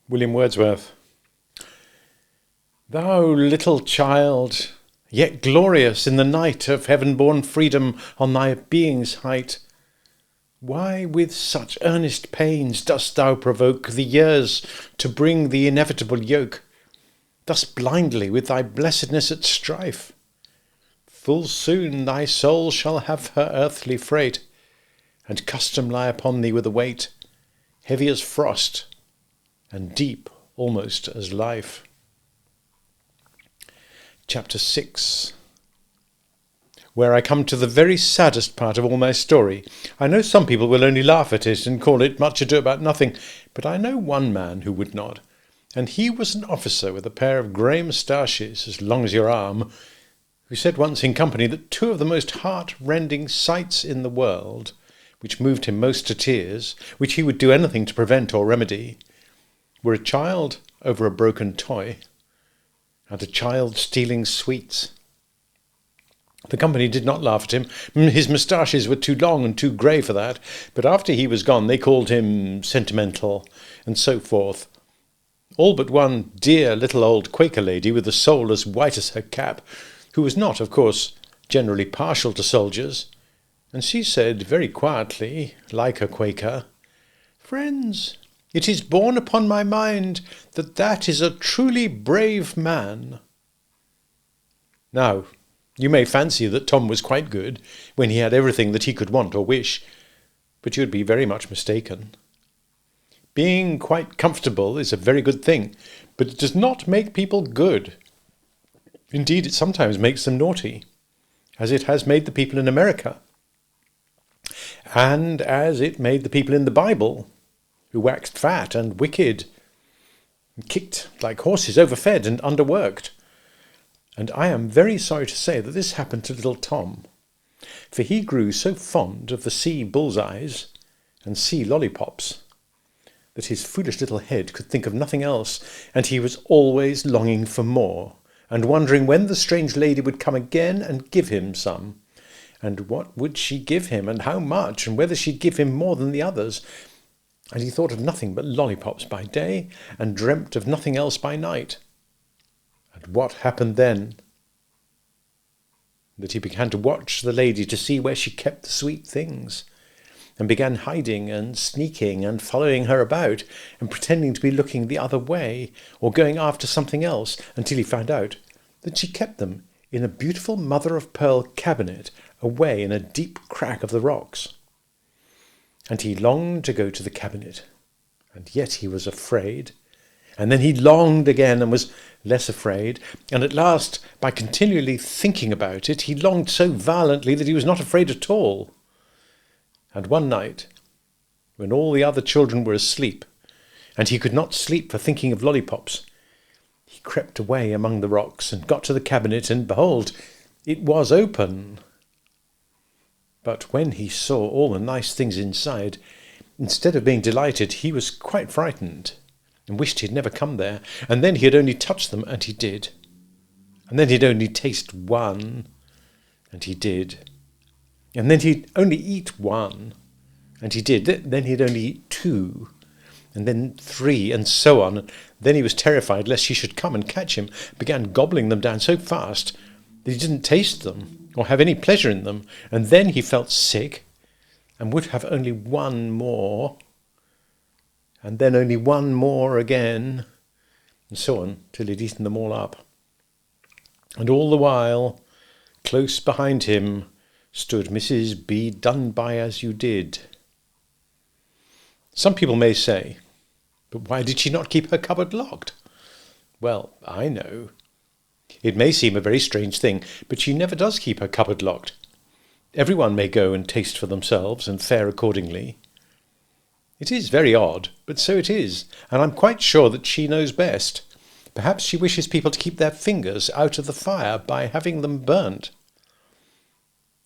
William Wordsworth. Thou little child, yet glorious in the night of heaven-born freedom on thy being's height, why with such earnest pains dost thou provoke the years to bring the inevitable yoke, thus blindly with thy blessedness at strife? Full soon thy soul shall have her earthly freight, and custom lie upon thee with a weight heavy as frost and deep almost as life. Chapter 6, where I come to the very saddest part of all my story. I know some people will only laugh at it and call it Much Ado About Nothing, but I know one man who would not, and he was an officer with a pair of grey moustaches as long as your arm, who said once in company that two of the most heart-rending sights in the world, which moved him most to tears, which he would do anything to prevent or remedy, were a child over a broken toy, and a child stealing sweets. The company did not laugh at him. His moustaches were too long and too grey for that, but after he was gone they called him sentimental, and so forth. All but one dear little old Quaker lady with a soul as white as her cap, who was not, of course, generally partial to soldiers, and she said very quietly, like a Quaker, "Friends, it is borne upon my mind that that is a truly brave man." Now, you may fancy that Tom was quite good when he had everything that he could want or wish, but you would be very much mistaken. Being quite comfortable is a very good thing, but it does not make people good. Indeed, it sometimes makes them naughty, as it has made the people in America, and as it made the people in the Bible, who waxed fat and wicked, and kicked like horses, overfed and underworked. And I am very sorry to say that this happened to little Tom, for he grew so fond of the sea bullseyes and sea lollipops that his foolish little head could think of nothing else, and he was always longing for more, and wondering when the strange lady would come again and give him some, and what would she give him, and how much, and whether she'd give him more than the others. And he thought of nothing but lollipops by day, and dreamt of nothing else by night. And what happened then? That he began to watch the lady to see where she kept the sweet things, and began hiding and sneaking and following her about, and pretending to be looking the other way, or going after something else, until he found out that she kept them in a beautiful mother-of-pearl cabinet away in a deep crack of the rocks. And he longed to go to the cabinet, and yet he was afraid. And then he longed again and was less afraid, and at last, by continually thinking about it, he longed so violently that he was not afraid at all. And one night, when all the other children were asleep, and he could not sleep for thinking of lollipops, he crept away among the rocks and got to the cabinet, and behold, it was open. But when he saw all the nice things inside, instead of being delighted, he was quite frightened, and wished he had never come there, and then he had only touched them, and he did. And then he'd only taste one, and he did. And then he'd only eat one, and he did. Then he'd only eat two, and then three, and so on. And then he was terrified lest she should come and catch him, began gobbling them down so fast that he didn't taste them, or have any pleasure in them, and then he felt sick, and would have only one more, and then only one more again, and so on, till he'd eaten them all up. And all the while, close behind him, stood Mrs. B. Done-by-as-you-did. Some people may say, but why did she not keep her cupboard locked? Well, I know. It may seem a very strange thing, but she never does keep her cupboard locked. Everyone may go and taste for themselves and fare accordingly. It is very odd, but so it is, and I'm quite sure that she knows best. Perhaps she wishes people to keep their fingers out of the fire by having them burnt.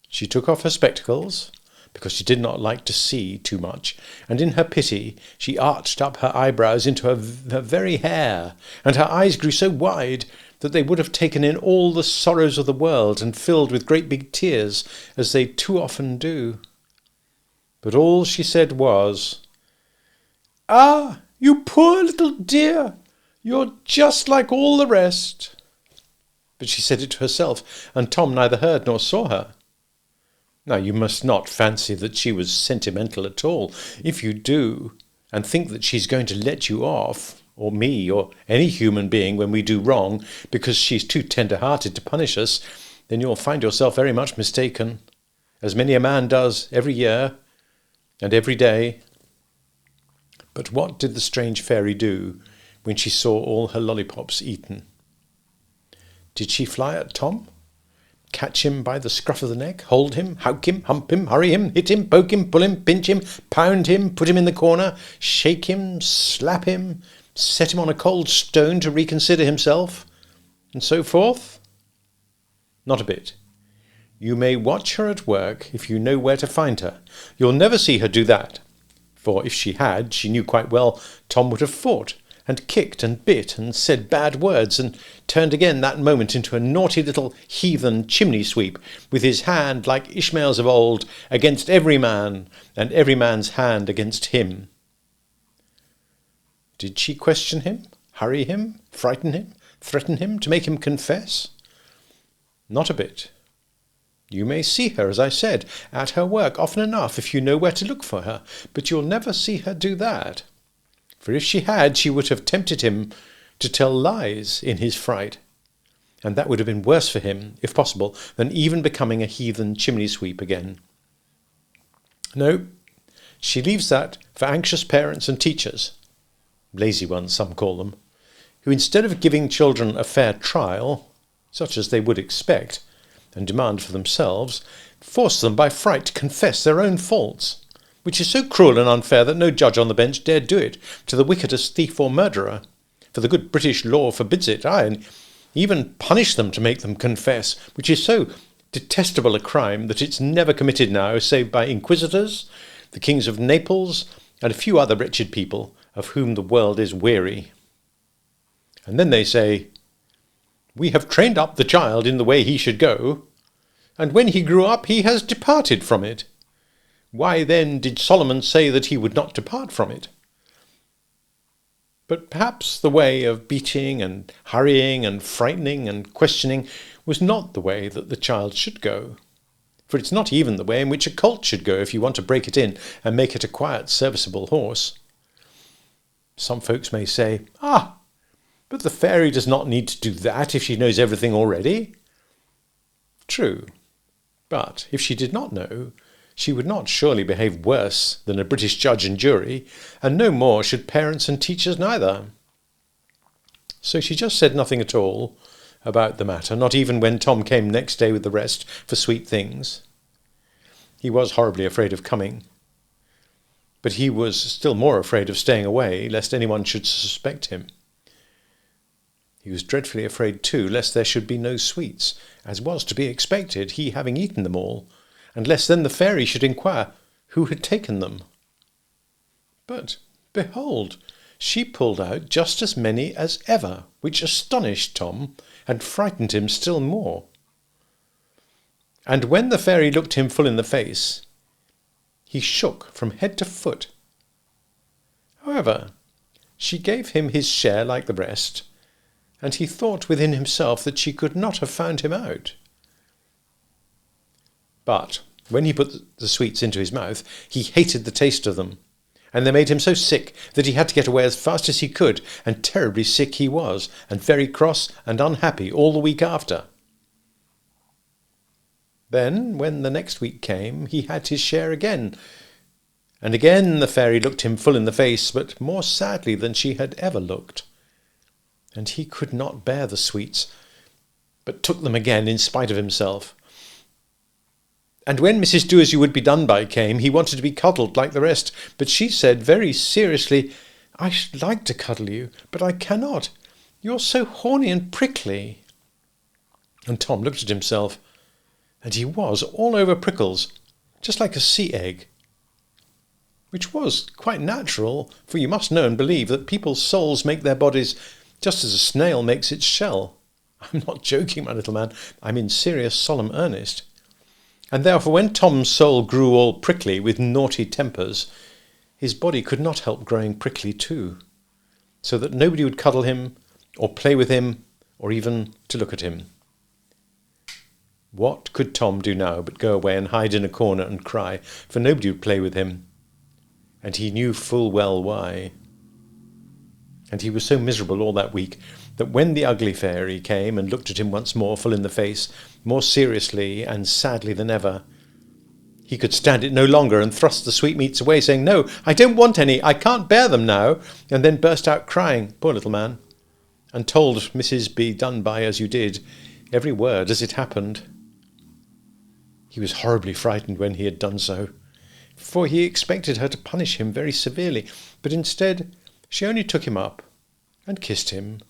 She took off her spectacles, because she did not like to see too much, and in her pity she arched up her eyebrows into her very hair, and her eyes grew so wide that they would have taken in all the sorrows of the world and filled with great big tears, as they too often do. But all she said was, "Ah, "You poor little dear! You're just like all the rest." But she said it to herself, and Tom neither heard nor saw her. Now, you must not fancy that she was sentimental at all. If you do, and think that she's going to let you off, or me, or any human being, when we do wrong, because she's too tender-hearted to punish us, then you'll find yourself very much mistaken, as many a man does every year and every day. But what did the strange fairy do when she saw all her lollipops eaten? Did she fly at Tom? Catch him by the scruff of the neck, hold him, howk him, hump him, hurry him, hit him, poke him, pull him, pinch him, pound him, put him in the corner, shake him, slap him, set him on a cold stone to reconsider himself, and so forth? Not a bit. You may watch her at work if you know where to find her. You'll never see her do that, for if she had, she knew quite well Tom would have fought, and kicked and bit and said bad words, and turned again that moment into a naughty little heathen chimney-sweep, with his hand, like Ishmael's of old, against every man, and every man's hand against him. Did she question him, hurry him, frighten him, threaten him, to make him confess? Not a bit. You may see her, as I said, at her work often enough if you know where to look for her, but you'll never see her do that. For if she had, she would have tempted him to tell lies in his fright, and that would have been worse for him, if possible, than even becoming a heathen chimney-sweep again. No, she leaves that for anxious parents and teachers, lazy ones some call them, who instead of giving children a fair trial, such as they would expect and demand for themselves, force them by fright to confess their own faults, which is so cruel and unfair that no judge on the bench dared do it to the wickedest thief or murderer, for the good British law forbids it, aye, and even punish them to make them confess, which is so detestable a crime that it's never committed now save by inquisitors, the kings of Naples, and a few other wretched people of whom the world is weary. And then they say, "We have trained up the child in the way he should go, and when he grew up he has departed from it. Why then did Solomon say that he would not depart from it?" But perhaps the way of beating and hurrying and frightening and questioning was not the way that the child should go. For it's not even the way in which a colt should go if you want to break it in and make it a quiet, serviceable horse. Some folks may say, "Ah, but the fairy does not need to do that if she knows everything already." True, but if she did not know, she would not surely behave worse than a British judge and jury, and no more should parents and teachers neither. So she just said nothing at all about the matter, not even when Tom came next day with the rest for sweet things. He was horribly afraid of coming, but he was still more afraid of staying away, lest anyone should suspect him. He was dreadfully afraid, too, lest there should be no sweets, as was to be expected, he having eaten them all, and lest then the fairy should inquire who had taken them. But, behold, she pulled out just as many as ever, which astonished Tom, and frightened him still more. And when the fairy looked him full in the face, he shook from head to foot. However, she gave him his share like the rest, and he thought within himself that she could not have found him out. But when he put the sweets into his mouth, he hated the taste of them, and they made him so sick that he had to get away as fast as he could, and terribly sick he was, and very cross and unhappy all the week after. Then, when the next week came, he had his share again, and again the fairy looked him full in the face, but more sadly than she had ever looked. And he could not bear the sweets, but took them again in spite of himself. And when Mrs. Do-as-you-would-be-done-by came, he wanted to be cuddled like the rest, but she said very seriously, "I should like to cuddle you, but I cannot. You're so horny and prickly." And Tom looked at himself, and he was all over prickles, just like a sea egg. Which was quite natural, for you must know and believe that people's souls make their bodies just as a snail makes its shell. I'm not joking, my little man. I'm in serious, solemn earnest. And therefore when Tom's soul grew all prickly with naughty tempers, his body could not help growing prickly too. so that nobody would cuddle him or play with him or even to look at him. What could Tom do now but go away and hide in a corner and cry, for nobody would play with him, and he knew full well why. And he was so miserable all that week that when the ugly fairy came and looked at him once more full in the face, more seriously and sadly than ever, he could stand it no longer and thrust the sweetmeats away, saying, "No, I don't want any, I can't bear them now," and then burst out crying, poor little man, and told Mrs. B. Dunby as you did, every word as it happened. He was horribly frightened when he had done so, for he expected her to punish him very severely, but instead she only took him up and kissed him,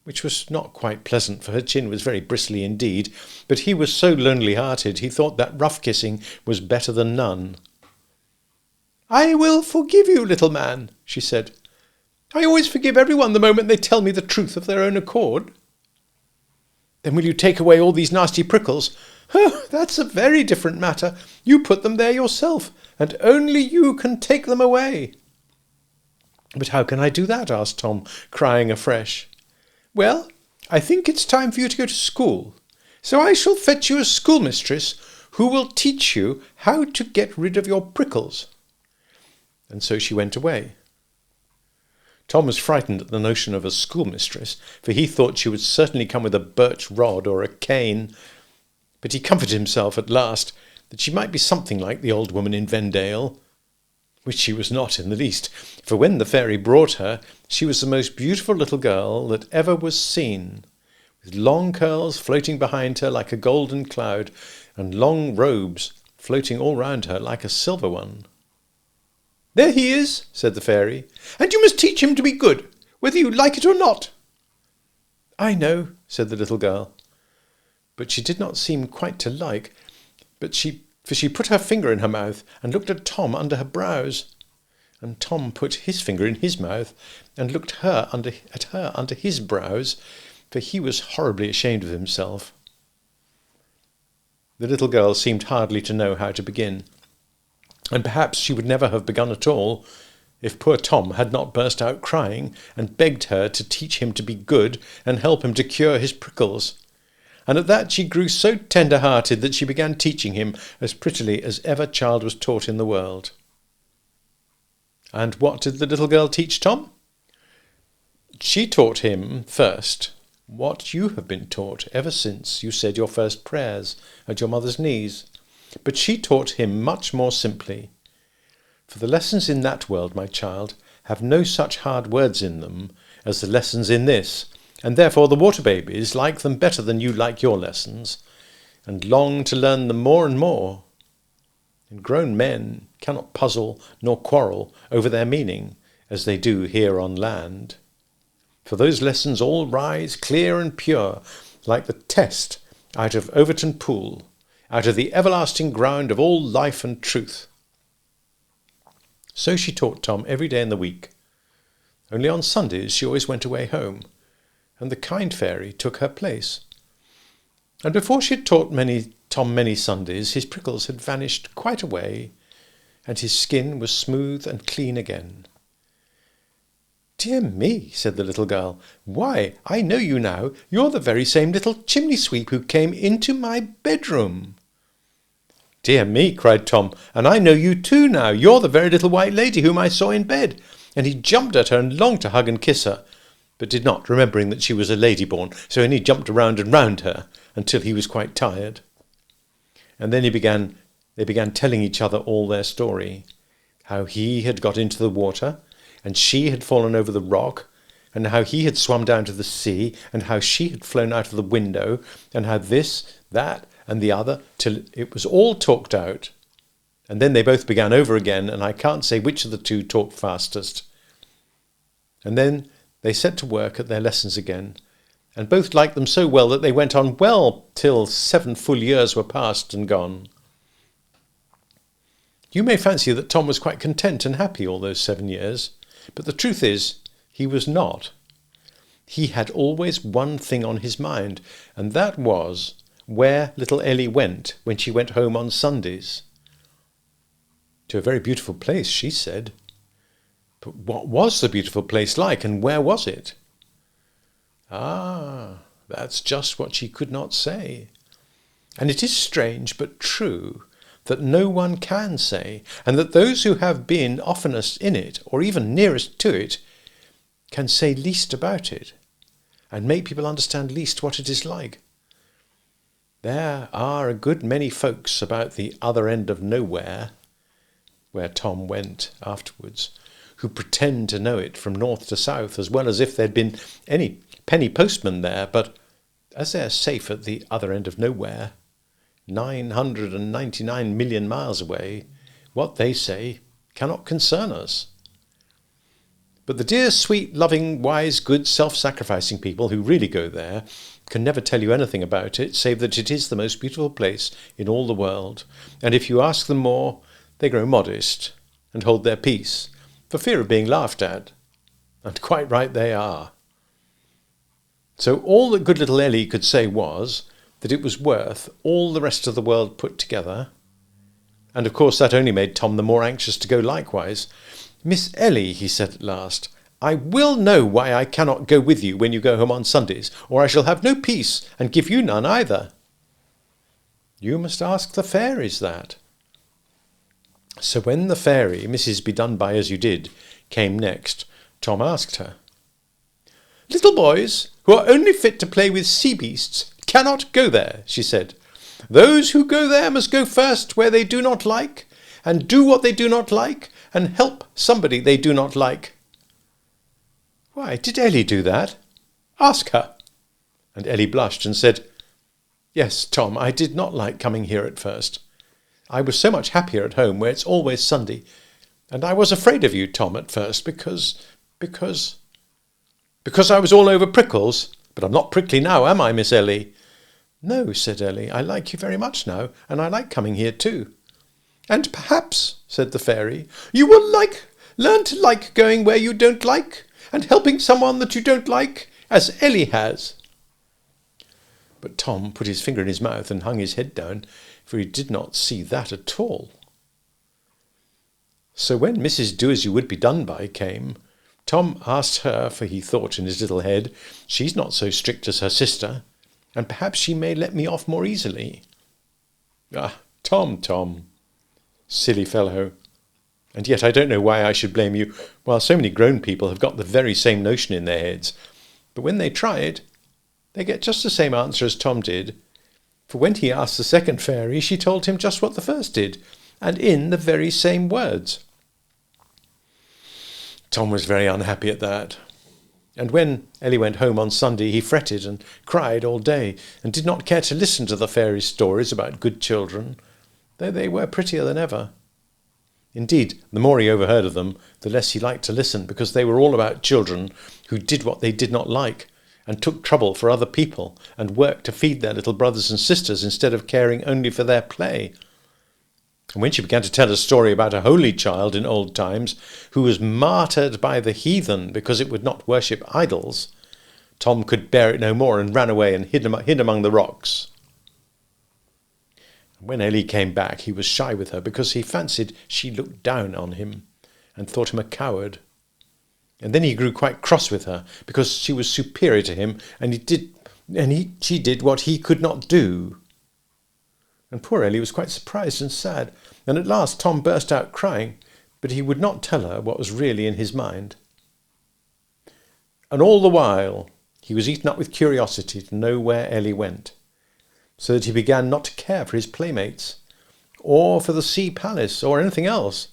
which was not quite pleasant, for her chin was very bristly indeed, but he was so lonely-hearted he thought that rough kissing was better than none. "I will forgive you, little man," she said. "I always forgive everyone the moment they tell me the truth of their own accord." "Then will you take away all these nasty prickles?" "Oh, that's a very different matter. You put them there yourself, and only you can take them away." "But how can I do that?" asked Tom, crying afresh. "Well, I think it's time for you to go to school, so I shall fetch you a schoolmistress who will teach you how to get rid of your prickles." And so she went away. Tom was frightened at the notion of a schoolmistress, for he thought she would certainly come with a birch rod or a cane, but he comforted himself at last that she might be something like the old woman in Vendale, which she was not in the least, for when the fairy brought her, she was the most beautiful little girl that ever was seen, with long curls floating behind her like a golden cloud, and long robes floating all round her like a silver one. "There he is," said the fairy, "and you must teach him to be good, whether you like it or not." "I know," said the little girl, but she did not seem quite to like, for she put her finger in her mouth and looked at Tom under her brows, and Tom put his finger in his mouth and looked at her under his brows, for he was horribly ashamed of himself. The little girl seemed hardly to know how to begin, and perhaps she would never have begun at all if poor Tom had not burst out crying and begged her to teach him to be good and help him to cure his prickles. And at that she grew so tender-hearted that she began teaching him as prettily as ever child was taught in the world. And what did the little girl teach Tom? She taught him first what you have been taught ever since you said your first prayers at your mother's knees, but she taught him much more simply. For the lessons in that world, my child, have no such hard words in them as the lessons in this, and therefore the water babies like them better than you like your lessons, and long to learn them more and more. And grown men cannot puzzle nor quarrel over their meaning, as they do here on land. For those lessons all rise clear and pure, like the test out of Overton Pool, out of the everlasting ground of all life and truth. So she taught Tom every day in the week. Only on Sundays she always went away home, and the kind fairy took her place. And before she had taught Tom many Sundays, his prickles had vanished quite away, and his skin was smooth and clean again. "Dear me," said the little girl, "why, I know you now. You're the very same little chimney-sweep who came into my bedroom." "Dear me," cried Tom, "and I know you too now. You're the very little white lady whom I saw in bed." And he jumped at her and longed to hug and kiss her, but did not, remembering that she was a lady-born, so only jumped around and round her until he was quite tired. And then they began telling each other all their story, how he had got into the water, and she had fallen over the rock, and how he had swum down to the sea, and how she had flown out of the window, and how this, that, and the other, till it was all talked out. And then they both began over again, and I can't say which of the two talked fastest. And then they set to work at their lessons again, and both liked them so well that they went on well till 7 full years were past and gone. You may fancy that Tom was quite content and happy all those 7 years, but the truth is, he was not. He had always one thing on his mind, and that was where little Ellie went when she went home on Sundays. To a very beautiful place, she said. But what was the beautiful place like, and where was it? Ah, that's just what she could not say. And it is strange but true that no one can say, and that those who have been oftenest in it, or even nearest to it, can say least about it, and make people understand least what it is like. There are a good many folks about the other end of nowhere, where Tom went afterwards, who pretend to know it from north to south, as well as if there'd been any penny postman there, but as they're safe at the other end of nowhere, 999 million miles away, what they say cannot concern us. But the dear, sweet, loving, wise, good, self-sacrificing people who really go there can never tell you anything about it, save that it is the most beautiful place in all the world, and if you ask them more, they grow modest and hold their peace, for fear of being laughed at. And quite right they are. So all that good little Ellie could say was that it was worth all the rest of the world put together, and of course that only made Tom the more anxious to go likewise. "Miss Ellie," he said at last, "I will know why I cannot go with you when you go home on Sundays, or I shall have no peace, and give you none either." "You must ask the fairies that." So when the fairy, Mrs. Be-Done-by-As-You-Did, came next, Tom asked her. "Little boys, who are only fit to play with sea beasts, cannot go there," she said. "Those who go there must go first where they do not like, and do what they do not like, and help somebody they do not like." "Why, did Ellie do that?" "Ask her." And Ellie blushed and said, "Yes, Tom, I did not like coming here at first. I was so much happier at home where it's always Sunday, and I was afraid of you, Tom, at first, because I was all over prickles. But I'm not prickly now, am I, Miss Ellie?" "No," said Ellie, "I like you very much now, and I like coming here too." "And perhaps," said the fairy, "you will learn to like going where you don't like, and helping someone that you don't like, as Ellie has." But Tom put his finger in his mouth and hung his head down, for he did not see that at all. So when Mrs. Do-as-you-would-be-done-by came, Tom asked her, for he thought in his little head, "She's not so strict as her sister, and perhaps she may let me off more easily." "Ah, Tom, silly fellow. And yet I don't know why I should blame you, while so many grown people have got the very same notion in their heads. But when they try it, they get just the same answer as Tom did. For when he asked the second fairy, she told him just what the first did, and in the very same words." Tom was very unhappy at that. And when Ellie went home on Sunday, he fretted and cried all day, and did not care to listen to the fairies' stories about good children, though they were prettier than ever. Indeed, the more he overheard of them, the less he liked to listen, because they were all about children who did what they did not like, and took trouble for other people, and worked to feed their little brothers and sisters instead of caring only for their play. And when she began to tell a story about a holy child in old times who was martyred by the heathen because it would not worship idols, Tom could bear it no more and ran away and hid among the rocks. When Ellie came back, he was shy with her because he fancied she looked down on him and thought him a coward. And then he grew quite cross with her because she was superior to him, and she did what he could not do. And poor Ellie was quite surprised and sad, and at last Tom burst out crying, but he would not tell her what was really in his mind. And all the while he was eaten up with curiosity to know where Ellie went, so that he began not to care for his playmates, or for the sea palace, or anything else.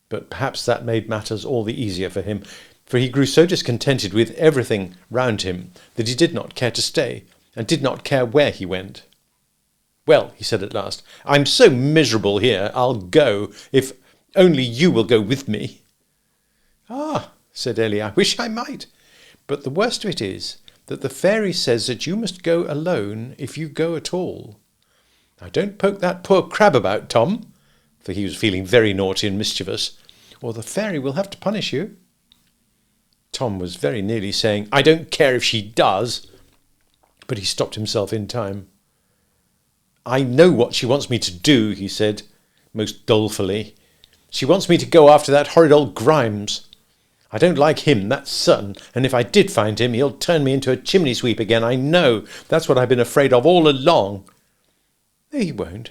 But perhaps that made matters all the easier for him, for he grew so discontented with everything round him that he did not care to stay, and did not care where he went. "Well," he said at last, "I'm so miserable here, I'll go, if only you will go with me." "Ah," said Ellie, "I wish I might. But the worst of it is that the fairy says that you must go alone if you go at all. Now don't poke that poor crab about, Tom," for he was feeling very naughty and mischievous, "or the fairy will have to punish you." Tom was very nearly saying, "I don't care if she does," but he stopped himself in time. "I know what she wants me to do," he said, most dolefully. She wants me to go after that horrid old Grimes. I don't like him, that's certain, and if I did find him, he'll turn me into a chimney sweep again, I know. That's what I've been afraid of all along. No, he won't.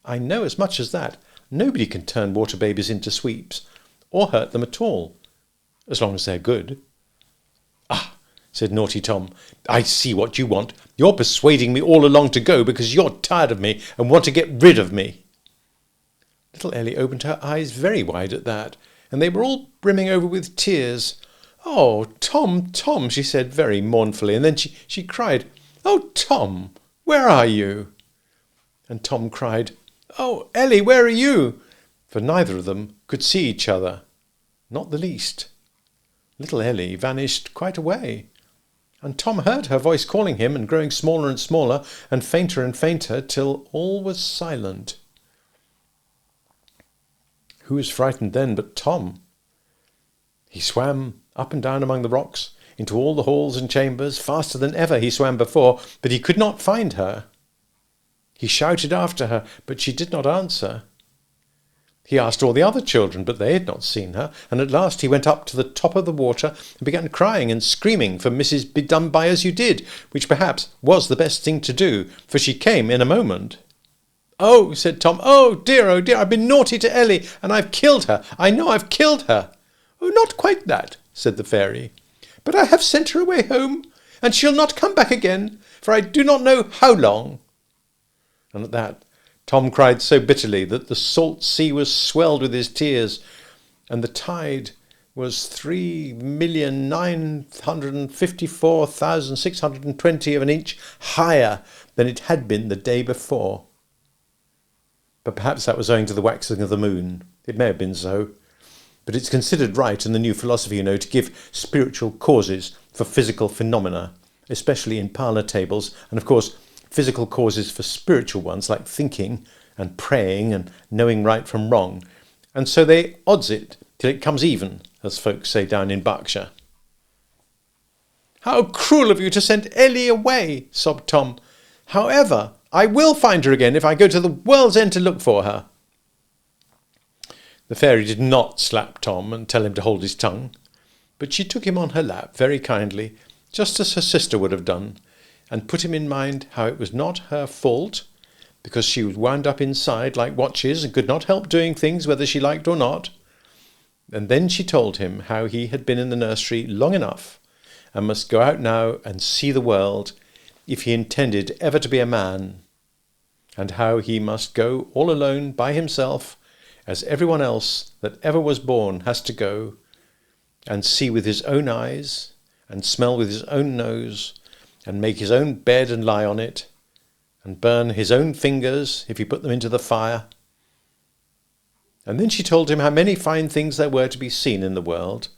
I know as much as that. Nobody can turn water babies into sweeps, or hurt them at all, as long as they're good. Ah, said naughty Tom, I see what you want. You're persuading me all along to go because you're tired of me and want to get rid of me. Little Ellie opened her eyes very wide at that, and they were all brimming over with tears. Oh, Tom, Tom, she said very mournfully, and then she cried, Oh, Tom, where are you? And Tom cried, Oh, Ellie, where are you? For neither of them could see each other, not the least. Little Ellie vanished quite away, and Tom heard her voice calling him and growing smaller and smaller and fainter till all was silent. Who was frightened then but Tom? He swam up and down among the rocks, into all the halls and chambers, faster than ever he swam before, but he could not find her. He shouted after her, but she did not answer. He asked all the other children, but they had not seen her, and at last he went up to the top of the water and began crying and screaming for Mrs. Be-Done-By-As-You-Did, which perhaps was the best thing to do, for she came in a moment. Oh, said Tom, oh dear, I've been naughty to Ellie, and I've killed her. I know I've killed her. Oh, not quite that, said the fairy, but I have sent her away home, and she'll not come back again, for I do not know how long. And at that Tom cried so bitterly that the salt sea was swelled with his tears, and the tide was 3,954,620 of an inch higher than it had been the day before. But perhaps that was owing to the waxing of the moon. It may have been so. But it's considered right in the new philosophy, to give spiritual causes for physical phenomena, especially in parlour tables, and of course physical causes for spiritual ones like thinking and praying and knowing right from wrong. And so they odds it till it comes even, as folks say down in Berkshire. How cruel of you to send Ellie away, sobbed Tom. However, I will find her again if I go to the world's end to look for her. The fairy did not slap Tom and tell him to hold his tongue, but she took him on her lap very kindly, just as her sister would have done, and put him in mind how it was not her fault, because she was wound up inside like watches and could not help doing things whether she liked or not. And then she told him how he had been in the nursery long enough and must go out now and see the world if he intended ever to be a man, and how he must go all alone by himself, as everyone else that ever was born has to go, and see with his own eyes, and smell with his own nose, and make his own bed and lie on it, and burn his own fingers if he put them into the fire. And then she told him how many fine things there were to be seen in the world,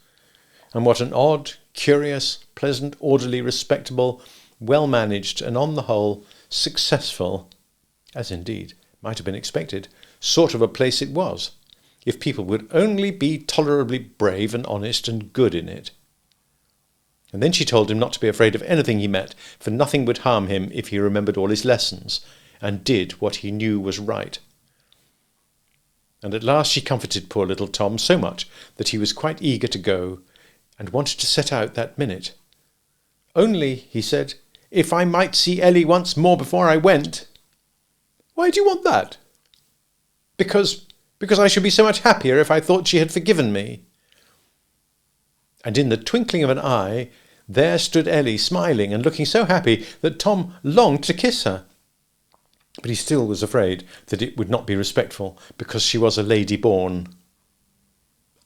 and what an odd, curious, pleasant, orderly, respectable, well-managed, and on the whole successful, as indeed might have been expected, sort of a place it was, if people would only be tolerably brave and honest and good in it. And then she told him not to be afraid of anything he met, for nothing would harm him if he remembered all his lessons, and did what he knew was right. And at last she comforted poor little Tom so much that he was quite eager to go, and wanted to set out that minute. Only, he said, if I might see Ellie once more before I went. Why do you want that? Because I should be so much happier if I thought she had forgiven me. And in the twinkling of an eye, there stood Ellie smiling and looking so happy that Tom longed to kiss her. But he still was afraid that it would not be respectful, because she was a lady born.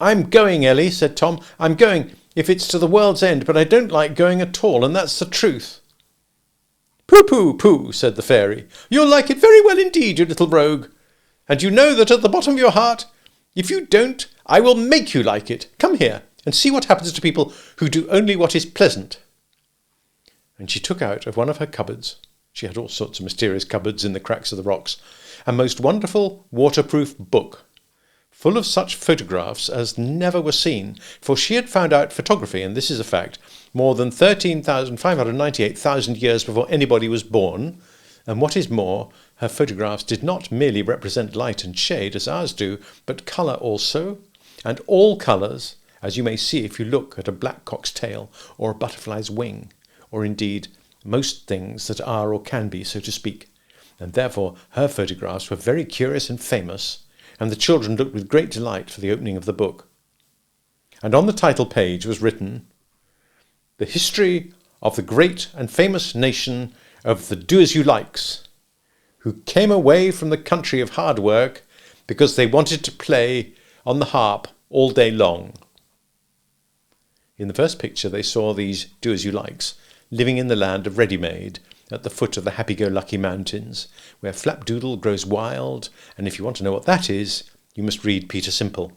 I'm going, Ellie, said Tom. I'm going, if it's to the world's end, but I don't like going at all, and that's the truth. Pooh, pooh, pooh, said the fairy. You'll like it very well indeed, you little rogue. And you know that at the bottom of your heart, if you don't, I will make you like it. Come here and see what happens to people who do only what is pleasant. And she took out of one of her cupboards, she had all sorts of mysterious cupboards in the cracks of the rocks, a most wonderful waterproof book, full of such photographs as never were seen, for she had found out photography, and this is a fact, more than 13,598,000 years before anybody was born, And what is more, her photographs did not merely represent light and shade as ours do, but colour also, and all colours, as you may see if you look at a blackcock's tail or a butterfly's wing, or indeed most things that are or can be, so to speak. And therefore her photographs were very curious and famous, and the children looked with great delight for the opening of the book. And on the title page was written, "The history of the great and famous nation of the Do-as-you-likes, who came away from the country of hard work because they wanted to play on the harp all day long." In the first picture they saw these do-as-you-likes living in the land of ready-made at the foot of the Happy-Go-Lucky Mountains, where flapdoodle grows wild, and if you want to know what that is, you must read Peter Simple.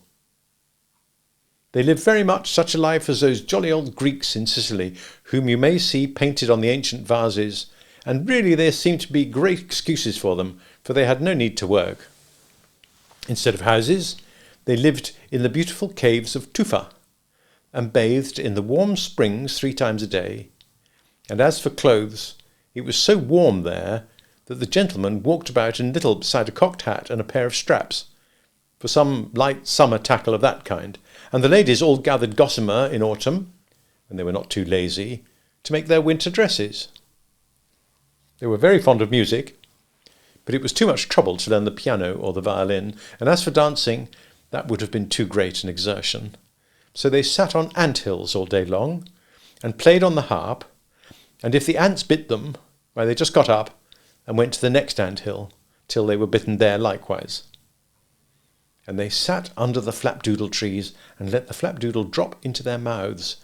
They live very much such a life as those jolly old Greeks in Sicily, whom you may see painted on the ancient vases, and really there seem to be great excuses for them, for they had no need to work. Instead of houses, they lived in the beautiful caves of Tufa, and bathed in the warm springs 3 times a day. And as for clothes, it was so warm there that the gentlemen walked about in little beside a cocked hat and a pair of straps, for some light summer tackle of that kind, and the ladies all gathered gossamer in autumn, and they were not too lazy, to make their winter dresses. They were very fond of music, but it was too much trouble to learn the piano or the violin, and as for dancing, that would have been too great an exertion. So they sat on ant-hills all day long, and played on the harp, and if the ants bit them, why they just got up and went to the next ant-hill, till they were bitten there likewise. And they sat under the flapdoodle trees, and let the flapdoodle drop into their mouths,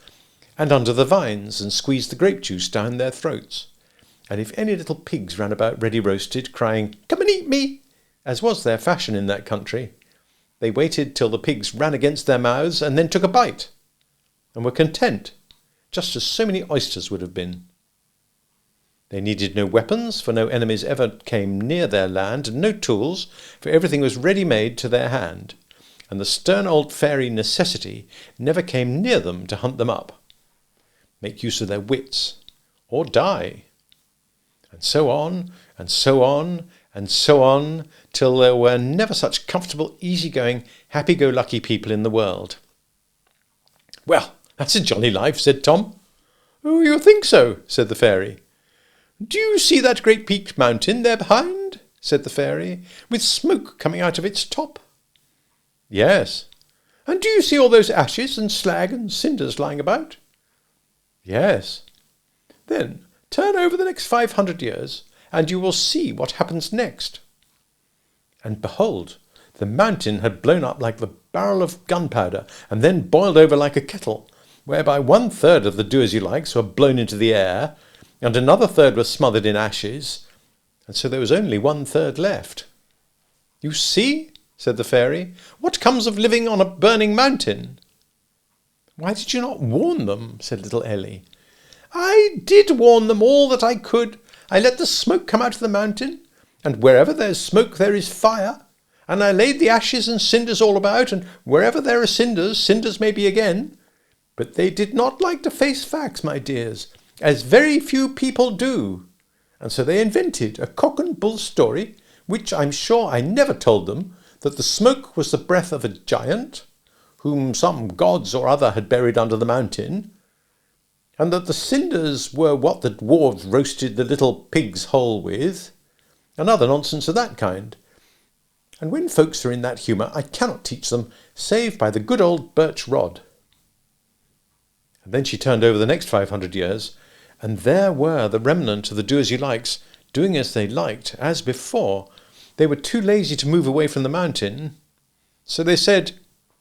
and under the vines, and squeezed the grape juice down their throats. And if any little pigs ran about ready roasted, crying, "Come and eat me," as was their fashion in that country, they waited till the pigs ran against their mouths, and then took a bite, and were content, just as so many oysters would have been. They needed no weapons, for no enemies ever came near their land, and no tools, for everything was ready-made to their hand, and the stern old fairy Necessity never came near them to hunt them up, make use of their wits, or die. And so on, and so on, and so on, till there were never such comfortable, easy-going, happy-go-lucky people in the world. "Well, that's a jolly life," said Tom. "Oh, you think so?" said the fairy. "Do you see that great peaked mountain there behind?" said the fairy, "with smoke coming out of its top?" "Yes." "And do you see all those ashes and slag and cinders lying about?" "Yes." "Then turn over the next 500 years, and you will see what happens next." And behold, the mountain had blown up like the barrel of gunpowder, and then boiled over like a kettle, whereby 1/3 of the do-as-you-likes were blown into the air, and another third was smothered in ashes, and so there was only 1/3 left. "You see," said the fairy, "what comes of living on a burning mountain." "Why did you not warn them?" said little Ellie. "I did warn them all that I could. I let the smoke come out of the mountain, and wherever there's smoke there is fire, and I laid the ashes and cinders all about, and wherever there are cinders, cinders may be again. But they did not like to face facts, my dears, as very few people do, and so they invented a cock and bull story, which I'm sure I never told them, that the smoke was the breath of a giant, whom some gods or other had buried under the mountain, and that the cinders were what the dwarves roasted the little pig's whole with, and other nonsense of that kind. And when folks are in that humour, I cannot teach them, save by the good old birch rod." And then she turned over the next 500 years, and there were the remnant of the do-as-you-likes, doing as they liked, as before. They were too lazy to move away from the mountain, so they said,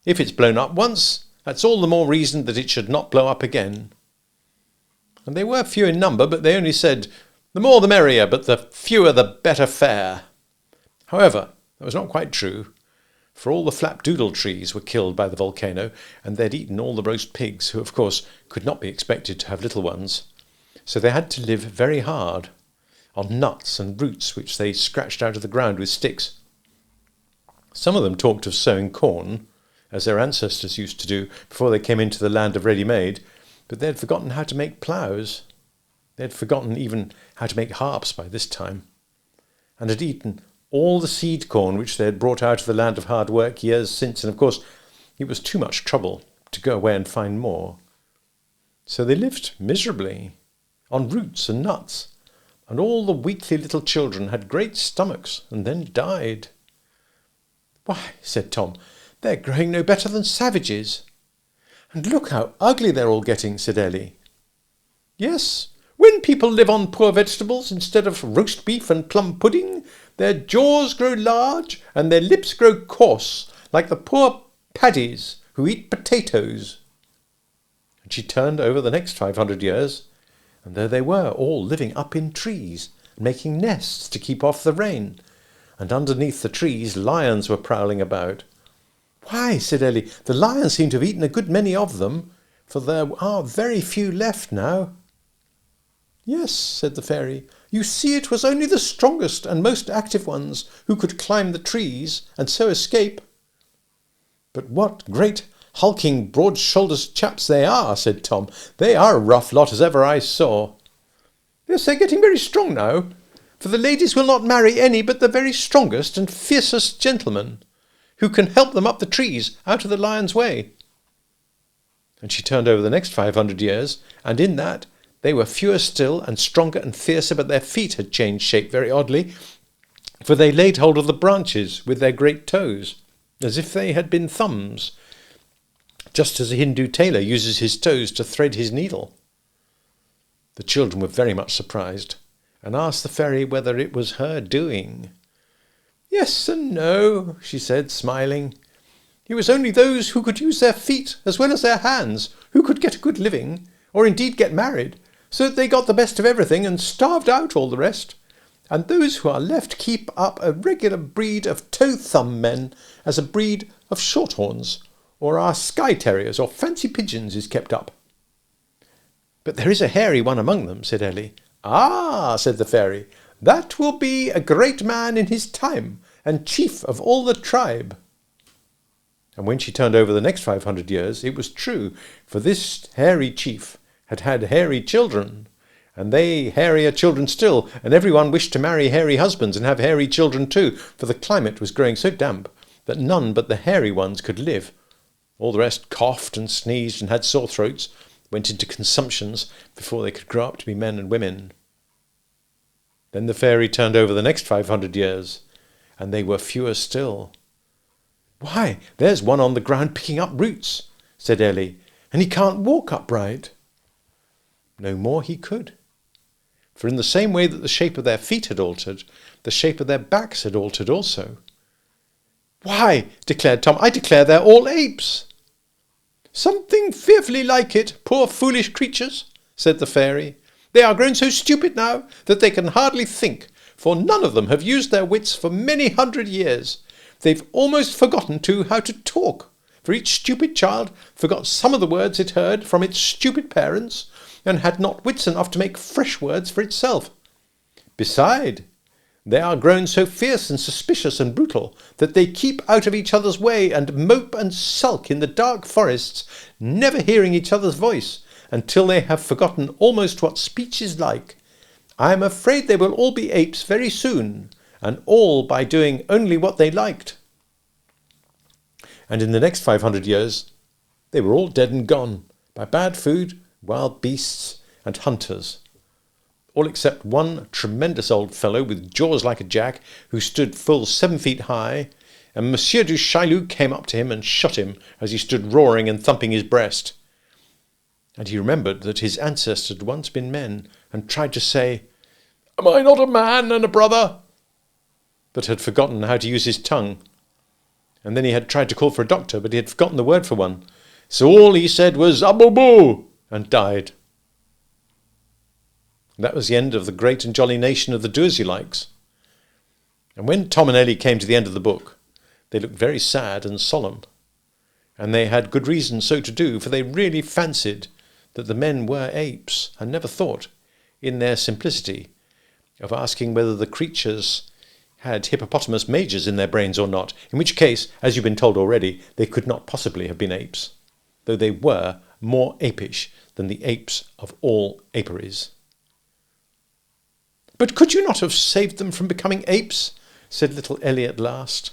"If it's blown up once, that's all the more reason that it should not blow up again." And they were few in number, but they only said, "The more the merrier, but the fewer the better fare." However, that was not quite true, for all the flapdoodle trees were killed by the volcano, and they'd eaten all the roast pigs, who of course could not be expected to have little ones. So they had to live very hard, on nuts and roots which they scratched out of the ground with sticks. Some of them talked of sowing corn, as their ancestors used to do before they came into the land of ready-made, but they had forgotten how to make ploughs. They had forgotten even how to make harps by this time. and had eaten all the seed corn which they had brought out of the land of hard work years since, and of course it was too much trouble to go away and find more. So they lived miserably on roots and nuts, and all the weakly little children had great stomachs and then died. "Why," said Tom, "they're growing no better than savages." "And look how ugly they're all getting," said Ellie. "Yes, when people live on poor vegetables instead of roast beef and plum pudding, their jaws grow large and their lips grow coarse, like the poor Paddies who eat potatoes." And she turned over the next 500 years, and there they were, all living up in trees, making nests to keep off the rain, and underneath the trees lions were prowling about. "Why," said Ellie, "the lions seem to have eaten a good many of them, for there are very few left now." "Yes," said the fairy, "you see it was only the strongest and most active ones who could climb the trees and so escape." "But what great hulking broad-shouldered chaps they are," said Tom. "They are a rough lot as ever I saw." "Yes, they're getting very strong now, for the ladies will not marry any but the very strongest and fiercest gentlemen, who can help them up the trees out of the lion's way." And she turned over the next 500 years, and in that they were fewer still and stronger and fiercer, but their feet had changed shape very oddly, for they laid hold of the branches with their great toes, as if they had been thumbs, just as a Hindu tailor uses his toes to thread his needle. The children were very much surprised, and asked the fairy whether it was her doing. "Yes and no," she said, smiling. "It was only those who could use their feet as well as their hands who could get a good living, or indeed get married, so that they got the best of everything and starved out all the rest. And those who are left keep up a regular breed of toe-thumb men, as a breed of shorthorns, or our Skye terriers or fancy pigeons is kept up." "But there is a hairy one among them," said Ellie. "Ah," said the fairy, "that will be a great man in his time, and chief of all the tribe." And when she turned over the next 500 years, it was true, for this hairy chief had had hairy children, and they hairier children still, and everyone wished to marry hairy husbands and have hairy children too, for the climate was growing so damp that none but the hairy ones could live. All the rest coughed and sneezed and had sore throats, went into consumptions before they could grow up to be men and women. Then the fairy turned over the next 500 years, and they were fewer still. "Why, there's one on the ground picking up roots," said Ellie, "and he can't walk upright." No more he could, for in the same way that the shape of their feet had altered, the shape of their backs had altered also. "Why," declared Tom, "I declare they're all apes." "Something fearfully like it, poor foolish creatures," said the fairy. "They are grown so stupid now that they can hardly think, for none of them have used their wits for many 100 years. They've almost forgotten, too, how to talk, for each stupid child forgot some of the words it heard from its stupid parents, and had not wits enough to make fresh words for itself. Beside, they are grown so fierce and suspicious and brutal that they keep out of each other's way and mope and sulk in the dark forests, never hearing each other's voice, until they have forgotten almost what speech is like. I am afraid they will all be apes very soon, and all by doing only what they liked." And in the next 500 years, they were all dead and gone, by bad food, wild beasts, and hunters, all except one tremendous old fellow with jaws like a jack, who stood full 7 feet high, and Monsieur du Chaillu came up to him and shot him as he stood roaring and thumping his breast. And he remembered that his ancestors had once been men, and tried to say, "Am I not a man and a brother?" but had forgotten how to use his tongue. And then he had tried to call for a doctor, but he had forgotten the word for one. So all he said was, "Abobo," and died. That was the end of the great and jolly nation of the Do-as-you-likes. And when Tom and Ellie came to the end of the book, they looked very sad and solemn. And they had good reason so to do, for they really fancied that the men were apes, and never thought, in their simplicity, of asking whether the creatures had hippopotamus majors in their brains or not, in which case, as you've been told already, they could not possibly have been apes, though they were more apish than the apes of all aperies. But could you not have saved them from becoming apes? Said little Ellie at last.